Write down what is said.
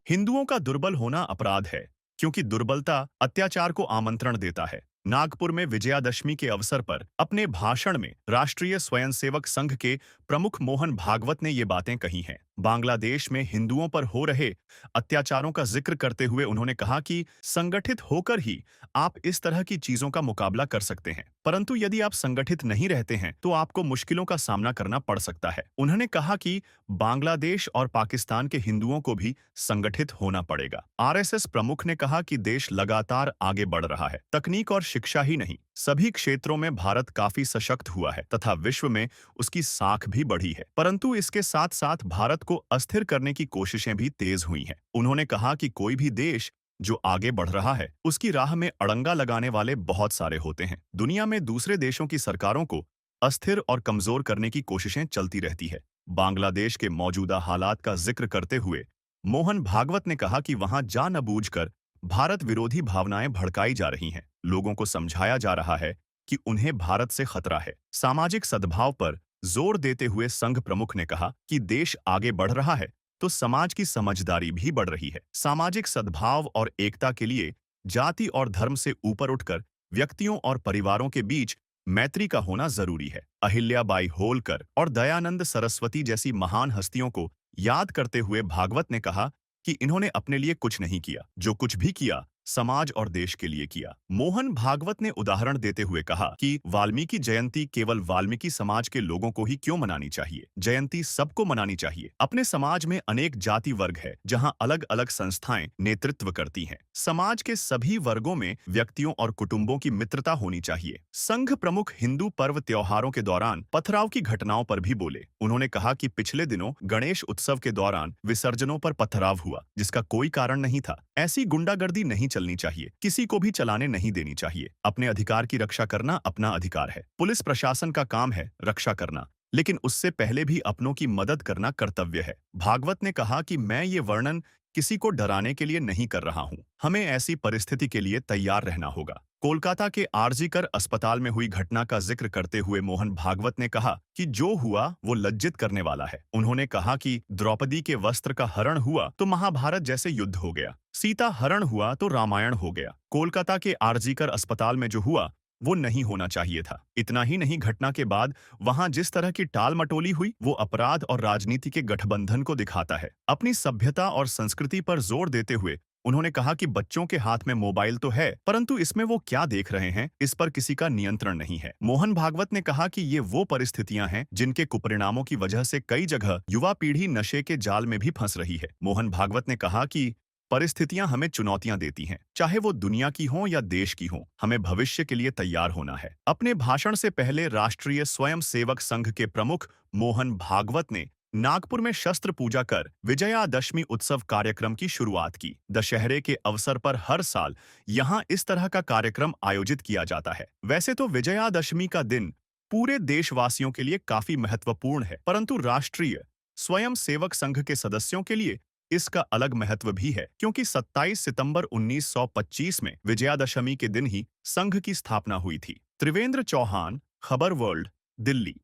हिंदुओं का दुर्बल होना अपराध है, क्योंकि दुर्बलता अत्याचार को आमंत्रण देता है। नागपुर में विजयादशमी के अवसर पर अपने भाषण में राष्ट्रीय स्वयंसेवक संघ के प्रमुख मोहन भागवत ने ये बातें कही हैं। बांग्लादेश में हिंदुओं पर हो रहे अत्याचारों का जिक्र करते हुए उन्होंने कहा कि संगठित होकर ही आप इस तरह की चीजों का मुकाबला कर सकते हैं, परंतु यदि आप संगठित नहीं रहते हैं तो आपको मुश्किलों का सामना करना पड़ सकता है। उन्होंने कहा कि बांग्लादेश और पाकिस्तान के हिंदुओं को भी संगठित होना पड़ेगा। आरएसएस प्रमुख ने कहा कि देश लगातार आगे बढ़ रहा है। तकनीक और शिक्षा ही नहीं, सभी क्षेत्रों में भारत काफी सशक्त हुआ है तथा विश्व में उसकी साख भी बढ़ी है, परंतु इसके साथ साथ भारत को अस्थिर करने की कोशिशें भी तेज हुई हैं। उन्होंने कहा कि कोई भी देश जो आगे बढ़ रहा है उसकी राह में अड़ंगा लगाने वाले बहुत सारे होते हैं। दुनिया में दूसरे देशों की सरकारों को अस्थिर और कमजोर करने की कोशिशें चलती रहती है। बांग्लादेश के मौजूदा हालात का जिक्र करते हुए मोहन भागवत ने कहा कि वहां जानबूझकर भारत विरोधी भावनाएं भड़काई जा रही हैं। लोगों को समझाया जा रहा है कि उन्हें भारत से खतरा है। सामाजिक सद्भाव पर जोर देते हुए संघ प्रमुख ने कहा कि देश आगे बढ़ रहा है तो समाज की समझदारी भी बढ़ रही है। सामाजिक सद्भाव और एकता के लिए जाति और धर्म से ऊपर उठकर व्यक्तियों और परिवारों के बीच मैत्री का होना जरूरी है। अहिल्याबाई होलकर और दयानंद सरस्वती जैसी महान हस्तियों को याद करते हुए भागवत ने कहा कि इन्होंने अपने लिए कुछ नहीं किया, जो कुछ भी किया समाज और देश के लिए किया। मोहन भागवत ने उदाहरण देते हुए कहा कि वाल्मीकि जयंती केवल वाल्मीकि समाज के लोगों को ही क्यों मनानी चाहिए, जयंती सबको मनानी चाहिए। अपने समाज में अनेक जाति वर्ग है जहां अलग अलग संस्थाएं नेतृत्व करती हैं। समाज के सभी वर्गों में व्यक्तियों और कुटुंबों की मित्रता होनी चाहिए। संघ प्रमुख हिंदू पर्व त्योहारों के दौरान पथराव की घटनाओं पर भी बोले। उन्होंने कहा कि पिछले दिनों गणेश उत्सव के दौरान विसर्जनों पर पथराव हुआ जिसका कोई कारण नहीं था। ऐसी गुंडागर्दी नहीं चलनी चाहिए, किसी को भी चलाने नहीं देनी चाहिए। अपने अधिकार की रक्षा करना अपना अधिकार है। पुलिस प्रशासन का काम है रक्षा करना, लेकिन उससे पहले भी अपनों की मदद करना कर्तव्य है। भागवत ने कहा कि मैं ये वर्णन किसी को डराने के लिए नहीं कर रहा हूं, हमें ऐसी परिस्थिति के लिए तैयार रहना होगा। कोलकाता के आरजीकर अस्पताल में हुई घटना का जिक्र करते हुए मोहन भागवत ने कहा कि जो हुआ वो लज्जित करने वाला है। उन्होंने कहा कि द्रौपदी के वस्त्र का हरण हुआ तो महाभारत जैसे युद्ध हो गया, सीता हरण हुआ तो रामायण हो गया। कोलकाता के आरजीकर अस्पताल में जो हुआ वो नहीं होना चाहिए था। इतना ही नहीं, घटना के बाद वहां जिस तरह की टाल मटोली हुई वो अपराध और राजनीति के गठबंधन को दिखाता है। अपनी सभ्यता और संस्कृति पर जोर देते हुए उन्होंने कहा कि बच्चों के हाथ में मोबाइल तो है, परंतु इसमें वो क्या देख रहे हैं इस पर किसी का नियंत्रण नहीं है। मोहन भागवत ने कहा कि ये वो परिस्थितियां हैं जिनके कुपरिणामों की वजह से कई जगह युवा पीढ़ी नशे के जाल में भी फंस रही है। मोहन भागवत ने कहा कि परिस्थितियां हमें चुनौतियां देती हैं, चाहे वो दुनिया की हों या देश की हों, हमें भविष्य के लिए तैयार होना है। अपने भाषण से पहले राष्ट्रीय स्वयंसेवक संघ के प्रमुख मोहन भागवत ने नागपुर में शस्त्र पूजा कर विजयादशमी उत्सव कार्यक्रम की शुरुआत की। दशहरे के अवसर पर हर साल यहां इस तरह का कार्यक्रम आयोजित किया जाता है। वैसे तो विजयादशमी का दिन पूरे देशवासियों के लिए काफी महत्वपूर्ण है, परंतु राष्ट्रीय स्वयंसेवक संघ के सदस्यों के लिए इसका अलग महत्व भी है, क्योंकि 27 सितंबर 1925 में विजयादशमी के दिन ही संघ की स्थापना हुई थी। त्रिवेंद्र चौहान, खबर वर्ल्ड, दिल्ली।